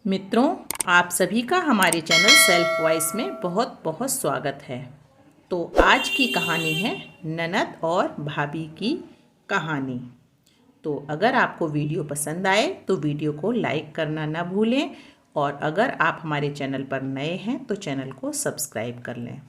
मित्रों, आप सभी का हमारे चैनल सेल्फ वॉइस में बहुत बहुत स्वागत है। तो आज की कहानी है ननद और भाभी की कहानी। तो अगर आपको वीडियो पसंद आए तो वीडियो को लाइक करना ना भूलें, और अगर आप हमारे चैनल पर नए हैं तो चैनल को सब्सक्राइब कर लें।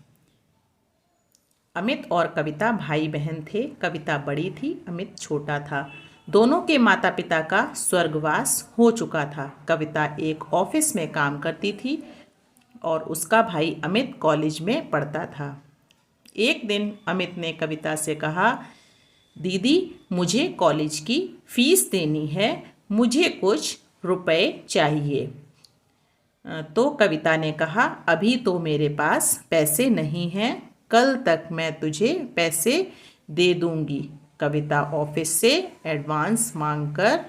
अमित और कविता भाई बहन थे। कविता बड़ी थी, अमित छोटा था। दोनों के माता पिता का स्वर्गवास हो चुका था। कविता एक ऑफिस में काम करती थी और उसका भाई अमित कॉलेज में पढ़ता था। एक दिन अमित ने कविता से कहा, दीदी मुझे कॉलेज की फीस देनी है, मुझे कुछ रुपए चाहिए। तो कविता ने कहा, अभी तो मेरे पास पैसे नहीं हैं, कल तक मैं तुझे पैसे दे दूंगी। कविता ऑफिस से एडवांस मांगकर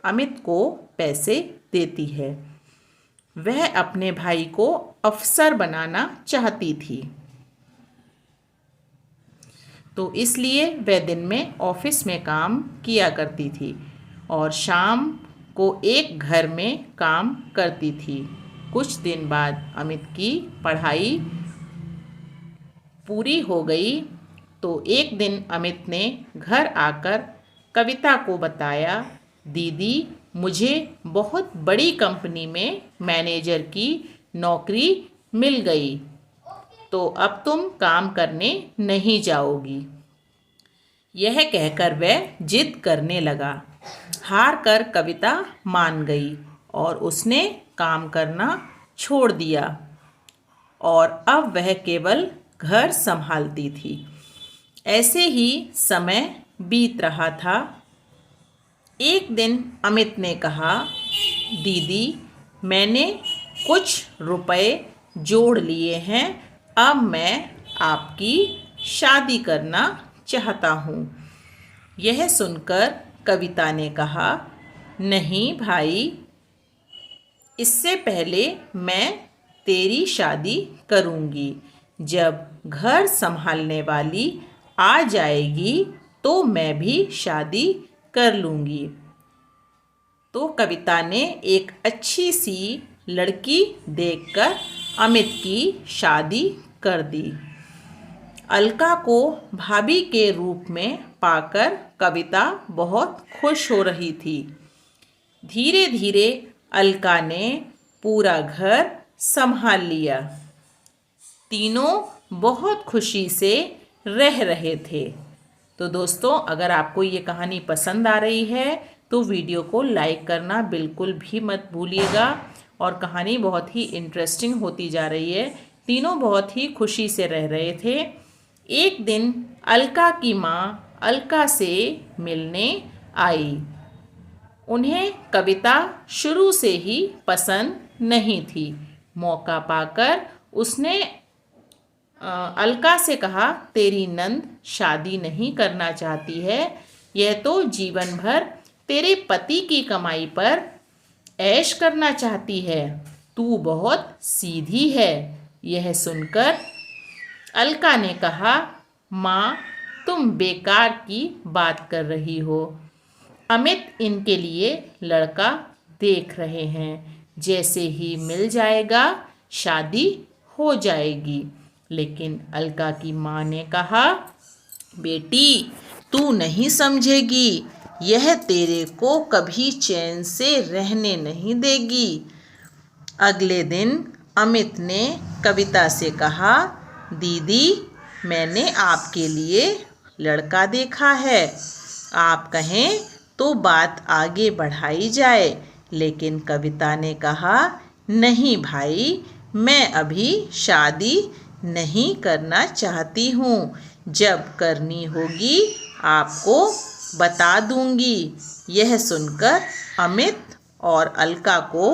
अमित को पैसे देती है। वह अपने भाई को अफसर बनाना चाहती थी, तो इसलिए वह दिन में ऑफिस में काम किया करती थी और शाम को एक घर में काम करती थी। कुछ दिन बाद अमित की पढ़ाई पूरी हो गई तो एक दिन अमित ने घर आकर कविता को बताया, दीदी मुझे बहुत बड़ी कंपनी में मैनेजर की नौकरी मिल गई, तो अब तुम काम करने नहीं जाओगी। यह कहकर वह जिद करने लगा। हार कर कविता मान गई और उसने काम करना छोड़ दिया और अब वह केवल घर संभालती थी। ऐसे ही समय बीत रहा था। एक दिन अमित ने कहा, दीदी मैंने कुछ रुपए जोड़ लिए हैं, अब मैं आपकी शादी करना चाहता हूँ। यह सुनकर कविता ने कहा, नहीं भाई, इससे पहले मैं तेरी शादी करूँगी। जब घर संभालने वाली आ जाएगी तो मैं भी शादी कर लूँगी। तो कविता ने एक अच्छी सी लड़की देखकर अमित की शादी कर दी। अलका को भाभी के रूप में पाकर कविता बहुत खुश हो रही थी। धीरे धीरे अलका ने पूरा घर संभाल लिया। तीनों बहुत खुशी से रह रहे थे। तो दोस्तों, अगर आपको ये कहानी पसंद आ रही है तो वीडियो को लाइक करना बिल्कुल भी मत भूलिएगा। और कहानी बहुत ही इंटरेस्टिंग होती जा रही है। तीनों बहुत ही खुशी से रह रहे थे। एक दिन अलका की माँ अलका से मिलने आई। उन्हें कविता शुरू से ही पसंद नहीं थी। मौका पाकर उसने अलका से कहा, तेरी नंद शादी नहीं करना चाहती है, यह तो जीवन भर तेरे पति की कमाई पर ऐश करना चाहती है, तू बहुत सीधी है। यह सुनकर अलका ने कहा, माँ तुम बेकार की बात कर रही हो। अमित इनके लिए लड़का देख रहे हैं, जैसे ही मिल जाएगा शादी हो जाएगी। लेकिन अलका की माँ ने कहा, बेटी तू नहीं समझेगी, यह तेरे को कभी चैन से रहने नहीं देगी। अगले दिन अमित ने कविता से कहा, दीदी मैंने आपके लिए लड़का देखा है, आप कहें तो बात आगे बढ़ाई जाए। लेकिन कविता ने कहा, नहीं भाई, मैं अभी शादी नहीं करना चाहती हूँ, जब करनी होगी आपको बता दूंगी। यह सुनकर अमित और अलका को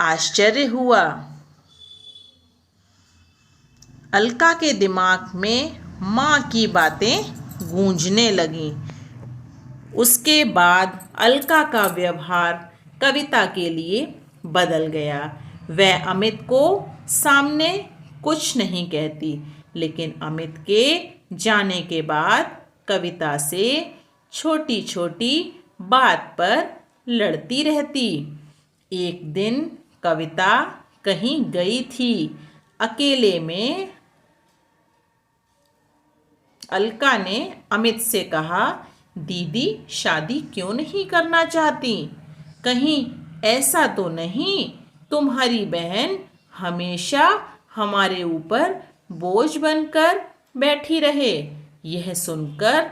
आश्चर्य हुआ। अलका के दिमाग में माँ की बातें गूंजने लगीं। उसके बाद अलका का व्यवहार कविता के लिए बदल गया। वह अमित को सामने कुछ नहीं कहती, लेकिन अमित के जाने के बाद कविता से छोटी छोटी बात पर लड़ती रहती। एक दिन कविता कहीं गई थी अकेले में। अलका ने अमित से कहा, दीदी शादी क्यों नहीं करना चाहती? कहीं ऐसा तो नहीं तुम्हारी बहन हमेशा हमारे ऊपर बोझ बनकर बैठी रहे? यह सुनकर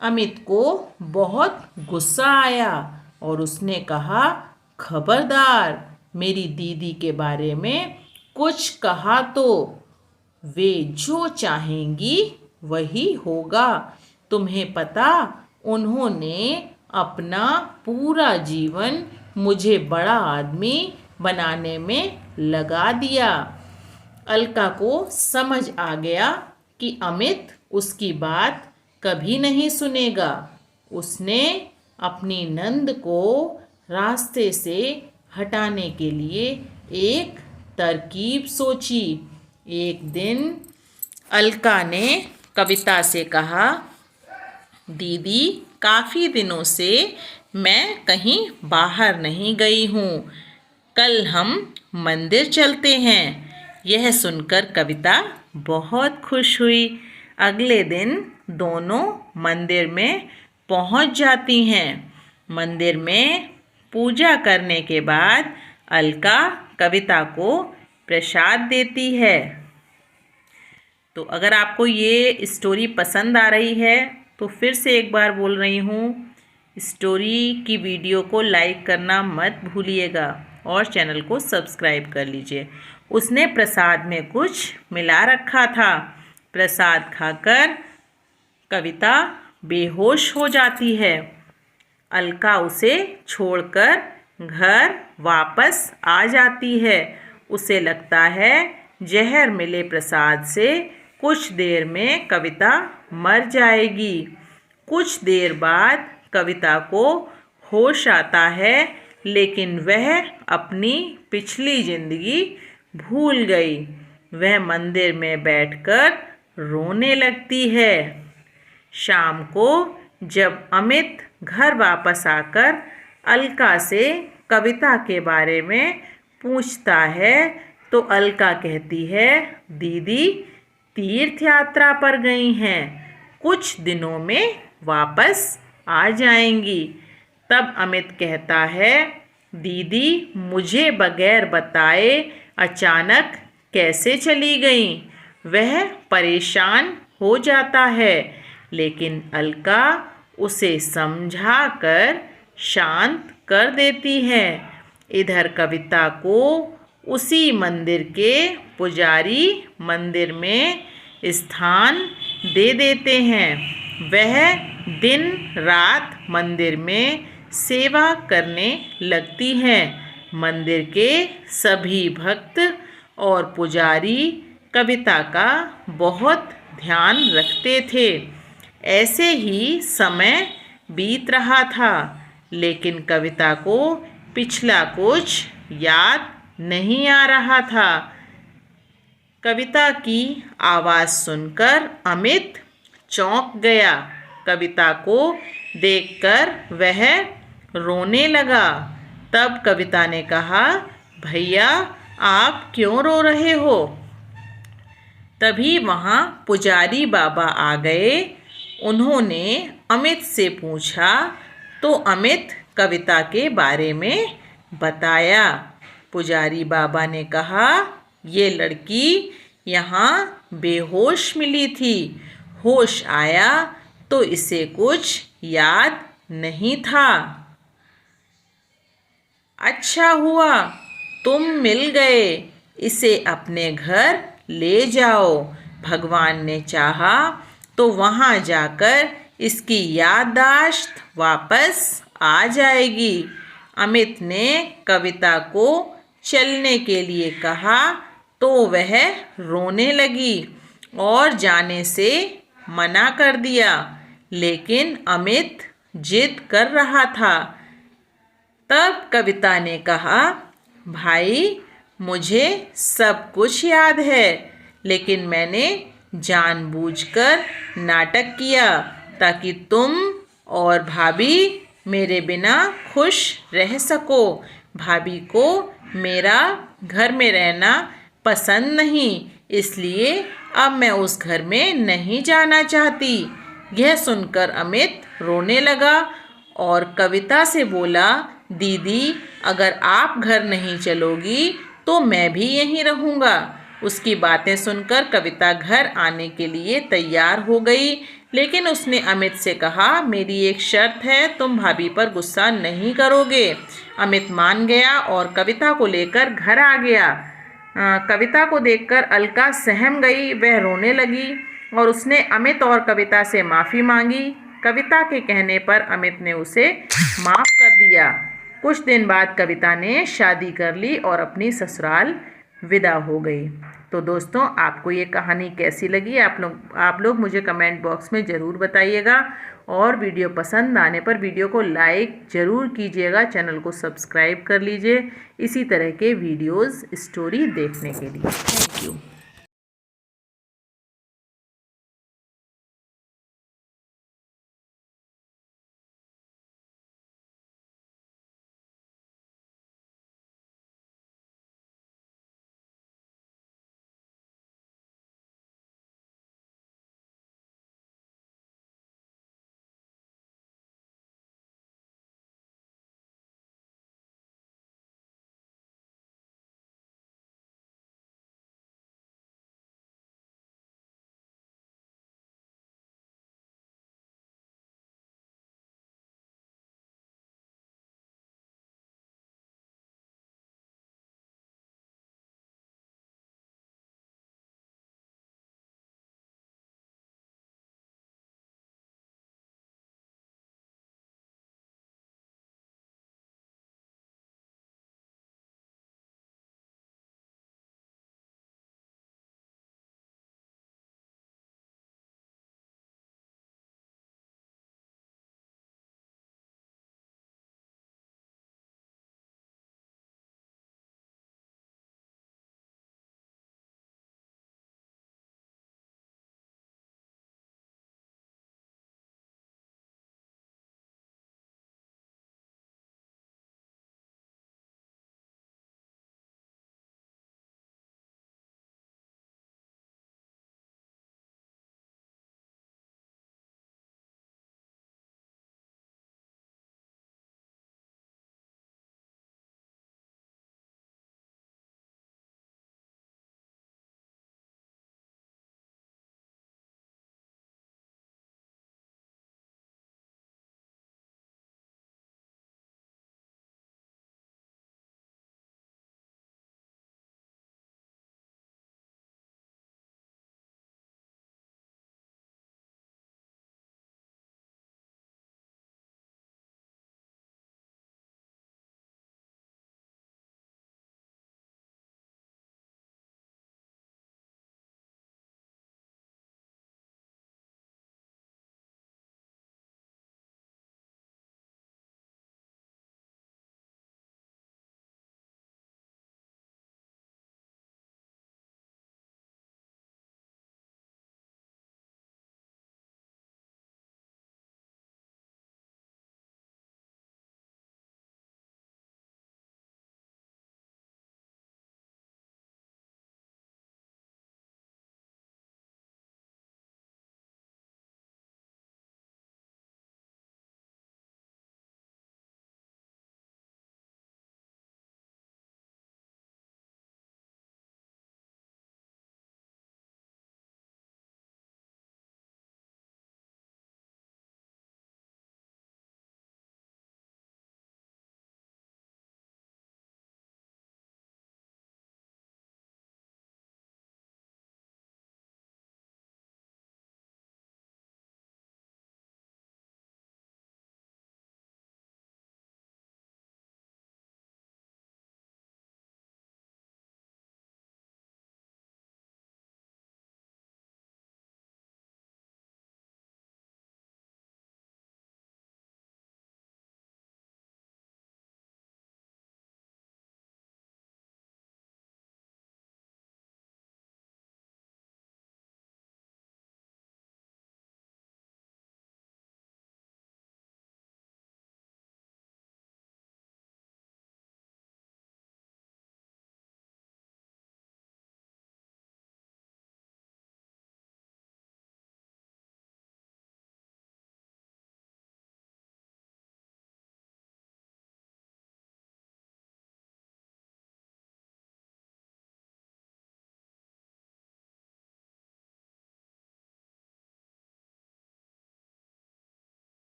अमित को बहुत गुस्सा आया और उसने कहा, खबरदार मेरी दीदी के बारे में कुछ कहा तो वे जो चाहेंगी वही होगा। तुम्हें पता, उन्होंने अपना पूरा जीवन मुझे बड़ा आदमी बनाने में लगा दिया। अलका को समझ आ गया कि अमित उसकी बात कभी नहीं सुनेगा। उसने अपनी नंद को रास्ते से हटाने के लिए एक तरकीब सोची। एक दिन अलका ने कविता से कहा, दीदी काफ़ी दिनों से मैं कहीं बाहर नहीं गई हूँ, कल हम मंदिर चलते हैं। यह सुनकर कविता बहुत खुश हुई। अगले दिन दोनों मंदिर में पहुँच जाती हैं। मंदिर में पूजा करने के बाद अलका कविता को प्रसाद देती है। तो अगर आपको ये स्टोरी पसंद आ रही है तो फिर से एक बार बोल रही हूँ, स्टोरी की वीडियो को लाइक करना मत भूलिएगा और चैनल को सब्सक्राइब कर लीजिए। उसने प्रसाद में कुछ मिला रखा था। प्रसाद खाकर कविता बेहोश हो जाती है। अलका उसे छोड़कर घर वापस आ जाती है। उसे लगता है जहर मिले प्रसाद से कुछ देर में कविता मर जाएगी। कुछ देर बाद कविता को होश आता है, लेकिन वह अपनी पिछली जिंदगी भूल गई। वह मंदिर में बैठकर रोने लगती है। शाम को जब अमित घर वापस आकर अलका से कविता के बारे में पूछता है तो अलका कहती है, दीदी तीर्थ यात्रा पर गई हैं, कुछ दिनों में वापस आ जाएंगी। तब अमित कहता है, दीदी मुझे बगैर बताए अचानक कैसे चली गई? वह परेशान हो जाता है, लेकिन अलका उसे समझाकर शांत कर देती है। इधर कविता को उसी मंदिर के पुजारी मंदिर में स्थान दे देते हैं। वह दिन रात मंदिर में सेवा करने लगती हैं। मंदिर के सभी भक्त और पुजारी कविता का बहुत ध्यान रखते थे। ऐसे ही समय बीत रहा था, लेकिन कविता को पिछला कुछ याद नहीं आ रहा था। कविता की आवाज़ सुनकर अमित चौंक गया। कविता को देखकर वह रोने लगा। तब कविता ने कहा, भैया आप क्यों रो रहे हो? तभी वहाँ पुजारी बाबा आ गए। उन्होंने अमित से पूछा तो अमित कविता के बारे में बताया। पुजारी बाबा ने कहा, ये लड़की यहाँ बेहोश मिली थी, होश आया तो इसे कुछ याद नहीं था। अच्छा हुआ तुम मिल गए, इसे अपने घर ले जाओ। भगवान ने चाहा तो वहाँ जाकर इसकी याददाश्त वापस आ जाएगी। अमित ने कविता को चलने के लिए कहा तो वह रोने लगी और जाने से मना कर दिया, लेकिन अमित जिद कर रहा था। तब कविता ने कहा, भाई मुझे सब कुछ याद है, लेकिन मैंने जानबूझकर नाटक किया ताकि तुम और भाभी मेरे बिना खुश रह सको। भाभी को मेरा घर में रहना पसंद नहीं, इसलिए अब मैं उस घर में नहीं जाना चाहती। यह सुनकर अमित रोने लगा और कविता से बोला, दीदी अगर आप घर नहीं चलोगी तो मैं भी यहीं रहूँगा। उसकी बातें सुनकर कविता घर आने के लिए तैयार हो गई, लेकिन उसने अमित से कहा, मेरी एक शर्त है, तुम भाभी पर गुस्सा नहीं करोगे। अमित मान गया और कविता को लेकर घर आ गया। कविता को देखकर अलका सहम गई, वह रोने लगी और उसने अमित और कविता से माफ़ी मांगी। कविता के कहने पर अमित ने उसे माफ़ कर दिया। कुछ दिन बाद कविता ने शादी कर ली और अपनी ससुराल विदा हो गई। तो दोस्तों, आपको ये कहानी कैसी लगी आप लोग मुझे कमेंट बॉक्स में ज़रूर बताइएगा और वीडियो पसंद आने पर वीडियो को लाइक ज़रूर कीजिएगा, चैनल को सब्सक्राइब कर लीजिए इसी तरह के वीडियोस स्टोरी देखने के लिए। Thank you.